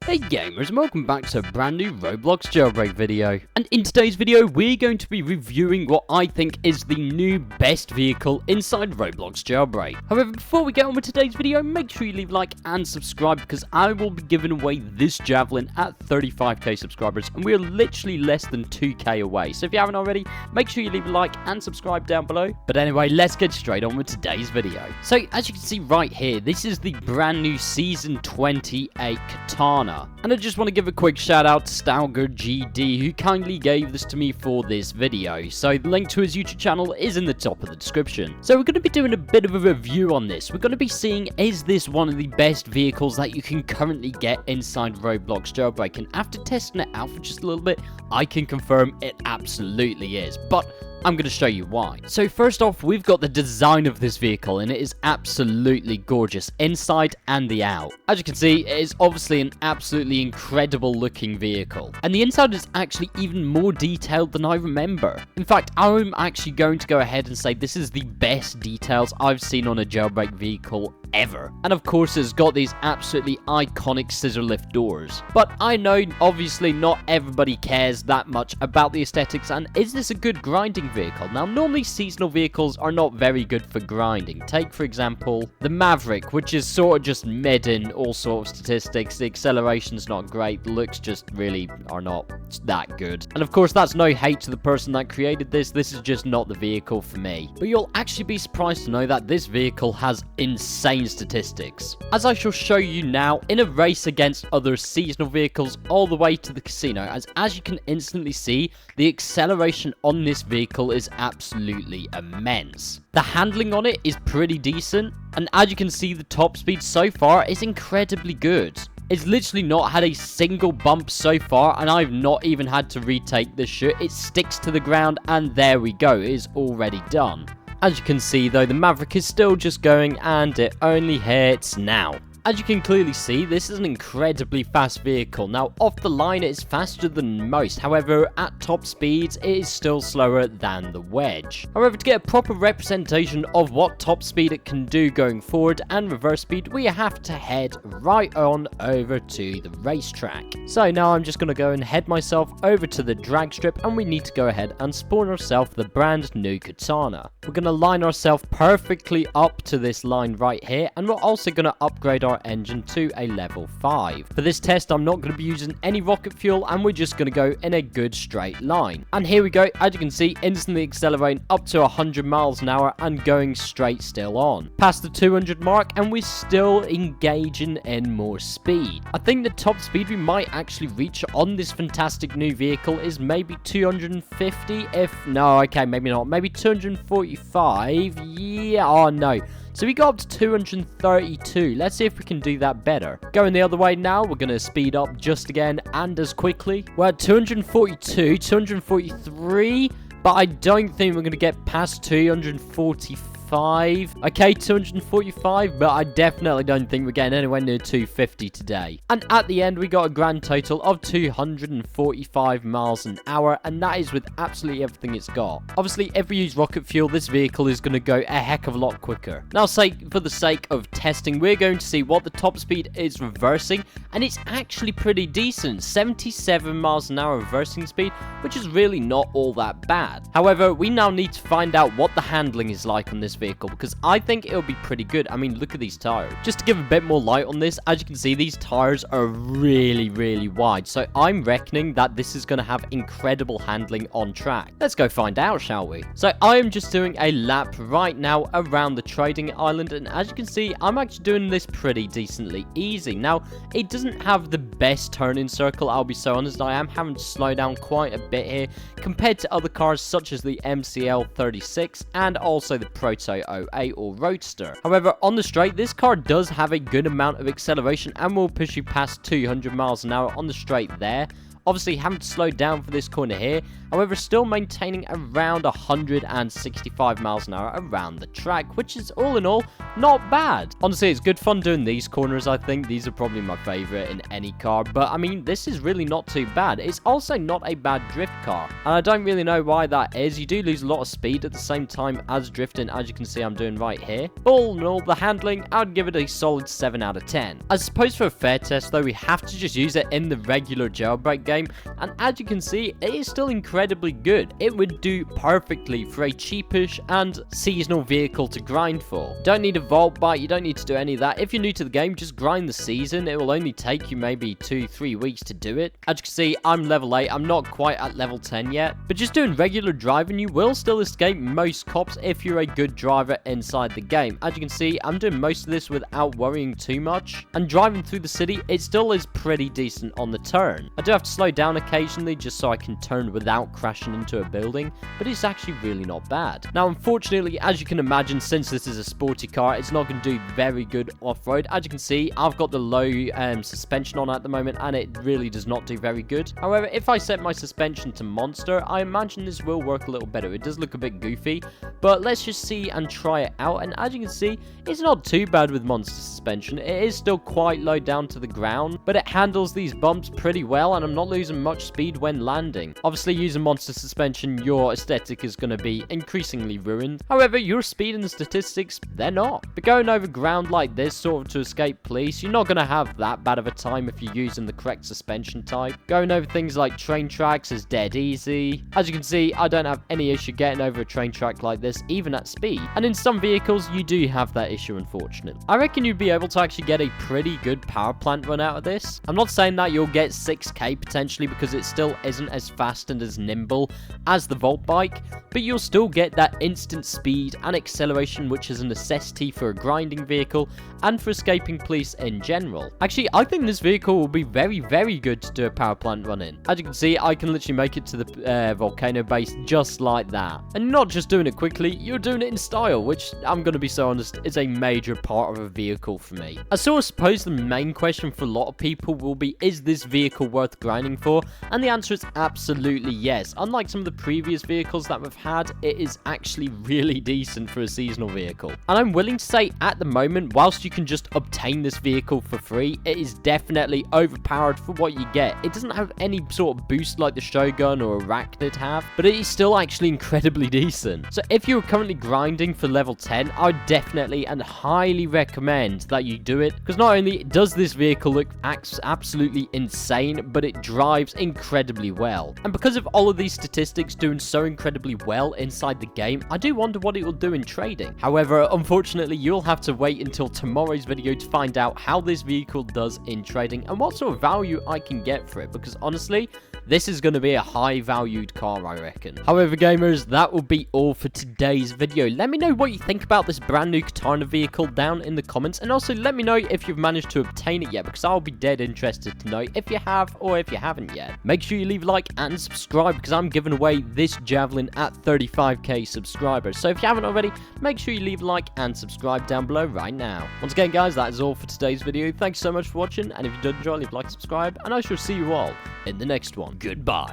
Hey gamers, and welcome back to a brand new Roblox Jailbreak video. And in today's video, we're going to be reviewing what I think is the new best vehicle inside Roblox Jailbreak. However, before we get on with today's video, make sure you leave a like and subscribe because I will be giving away this Javelin at 35k subscribers, and we're literally less than 2k away. So if you haven't already, make sure you leave a like and subscribe down below. But anyway, let's get straight on with today's video. So as you can see right here, this is the brand new Season 28 Katana. And I just want to give a quick shout out to Stalger GD, who kindly gave this to me for this video. So the link to his YouTube channel is in the top of the description. So we're going to be doing a bit of a review on this. We're going to be seeing, is this one of the best vehicles that you can currently get inside Roblox Jailbreak? And after testing it out for just a little bit, I can confirm it absolutely is. But I'm going to show you why. So first off, we've got the design of this vehicle, and it is absolutely gorgeous inside and the out. As you can see, it is obviously an absolutely incredible looking vehicle, and the inside is actually even more detailed than I remember. In fact, I'm actually going to go ahead and say this is the best details I've seen on a jailbreak vehicle ever. And of course, it's got these absolutely iconic scissor lift doors. But I know obviously not everybody cares that much about the aesthetics, and is this a good grinding vehicle? Now, normally seasonal vehicles are not very good for grinding. Take for example the Maverick, which is sort of just mid in all sort of statistics. The acceleration's not great, the looks just really are not that good. And of course, that's no hate to the person that created this is just not the vehicle for me. But you'll actually be surprised to know that this vehicle has insane statistics, as I shall show you now in a race against other seasonal vehicles all the way to the casino. As you can instantly see, the acceleration on this vehicle is absolutely immense. The handling on it is pretty decent, and as you can see, the top speed so far is incredibly good. It's literally not had a single bump so far, and I've not even had to retake the shit. It sticks to the ground, and there we go. It is already done. As you can see though, the Maverick is still just going, and it only hits now. As you can clearly see, this is an incredibly fast vehicle. Now, off the line, it is faster than most. However, at top speeds, it is still slower than the Wedge. However, to get a proper representation of what top speed it can do going forward and reverse speed, we have to head right on over to the racetrack. So now I'm just going to go and head myself over to the drag strip, and we need to go ahead and spawn ourselves the brand new Katana. We're going to line ourselves perfectly up to this line right here, and we're also going to upgrade our engine to a level 5. For this test, I'm not going to be using any rocket fuel, and we're just going to go in a good straight line. And here we go. As you can see, instantly accelerating up to 100 miles an hour and going straight still on. Past the 200 mark, and we're still engaging in more speed. I think the top speed we might actually reach on this fantastic new vehicle is maybe 250, maybe not, maybe 245, yeah, oh no. So we got up to 232. Let's see if we can do that better. Going the other way now, we're going to speed up just again and as quickly. We're at 242, 243, but I don't think we're going to get past 245. Okay, 245, but I definitely don't think we're getting anywhere near 250 today. And at the end, we got a grand total of 245 miles an hour, and that is with absolutely everything it's got. Obviously, if we use rocket fuel, this vehicle is going to go a heck of a lot quicker. Now, for the sake of testing, we're going to see what the top speed is reversing, and it's actually pretty decent. 77 miles an hour reversing speed, which is really not all that bad. However, we now need to find out what the handling is like on this vehicle, because I think it'll be pretty good. I mean, look at these tires. Just to give a bit more light on this, as you can see, these tires are really wide, so I'm reckoning that this is going to have incredible handling on track. Let's go find out, shall we? So I am just doing a lap right now around the trading island, and as you can see, I'm actually doing this pretty decently easy. Now, it doesn't have the best turning circle, I'll be so honest. I am having to slow down quite a bit here compared to other cars such as the MCL 36 and also the Proto 08 or Roadster. However, on the straight, this car does have a good amount of acceleration and will push you past 200 miles an hour on the straight there. Obviously, having to slow down for this corner here. However, still maintaining around 165 miles an hour around the track, which is all in all not bad. Honestly, it's good fun doing these corners. I think these are probably my favorite in any car, but I mean, this is really not too bad. It's also not a bad drift car, and I don't really know why that is. You do lose a lot of speed at the same time as drifting, as you can see I'm doing right here. All in all, the handling, I'd give it a solid 7 out of 10. I suppose for a fair test though, we have to just use it in the regular Jailbreak game, and as you can see, it is still incredibly good. It would do perfectly for a cheapish and seasonal vehicle to grind for. Don't need a vault bike, you don't need to do any of that. If you're new to the game, just grind the season. It will only take you maybe 2-3 weeks to do it. As you can see, I'm level 8. I'm not quite at level 10 yet, but just doing regular driving, you will still escape most cops if you're a good driver inside the game. As you can see, I'm doing most of this without worrying too much, and driving through the city, it still is pretty decent on the turn. I do have to slow down occasionally just so I can turn without crashing into a building, but it's actually really not bad. Now, unfortunately, as you can imagine, since this is a sporty car, it's not going to do very good off-road. As you can see, I've got the low suspension on at the moment, and it really does not do very good. However, if I set my suspension to monster, I imagine this will work a little better. It does look a bit goofy, but let's just see and try it out. And as you can see, it's not too bad with monster suspension. It is still quite low down to the ground, but it handles these bumps pretty well, and I'm not losing much speed when landing. Obviously, using monster suspension, your aesthetic is going to be increasingly ruined. However, your speed and statistics, they're not. But going over ground like this, sort of to escape police, you're not going to have that bad of a time if you're using the correct suspension type. Going over things like train tracks is dead easy. As you can see, I don't have any issue getting over a train track like this, even at speed. And in some vehicles, you do have that issue, unfortunately. I reckon you'd be able to actually get a pretty good power plant run out of this. I'm not saying that you'll get 6k potentially, because it still isn't as fast and as nimble as the Volt bike, but you'll still get that instant speed and acceleration, which is a necessity for a grinding vehicle and for escaping police in general. Actually, I think this vehicle will be very, very good to do a power plant run in. As you can see, I can literally make it to the volcano base just like that. And you're not just doing it quickly, you're doing it in style, which, I'm going to be so honest, is a major part of a vehicle for me. I suppose the main question for a lot of people will be, is this vehicle worth grinding for? And the answer is absolutely yes. Unlike some of the previous vehicles that we've had, it is actually really decent for a seasonal vehicle. And I'm willing to say, at the moment, whilst you can just obtain this vehicle for free, it is definitely overpowered for what you get. It doesn't have any sort of boost like the Shogun or Arachnid have, but it is still actually incredibly decent. So if you're currently grinding for level 10, I would definitely and highly recommend that you do it, because not only does this vehicle look absolutely insane, but it drives incredibly well. And because of all of these statistics doing so incredibly well inside the game, I do wonder what it will do in trading. However, unfortunately, you'll have to wait until tomorrow's video to find out how this vehicle does in trading and what sort of value I can get for it, because honestly, this is going to be a high valued car, I reckon. However, gamers, that will be all for today's video. Let me know what you think about this brand new Katana vehicle down in the comments, and also let me know if you've managed to obtain it yet, because I'll be dead interested to know if you have or if you haven't yet. Make sure you leave a like and subscribe, because I'm giving away this Javelin at 35k subscribers. So if you haven't already, make sure you leave a like and subscribe down below right now. Once again, guys, that is all for today's video. Thanks so much for watching, and if you did enjoy, leave a like, subscribe, and I shall see you all in the next one. Goodbye.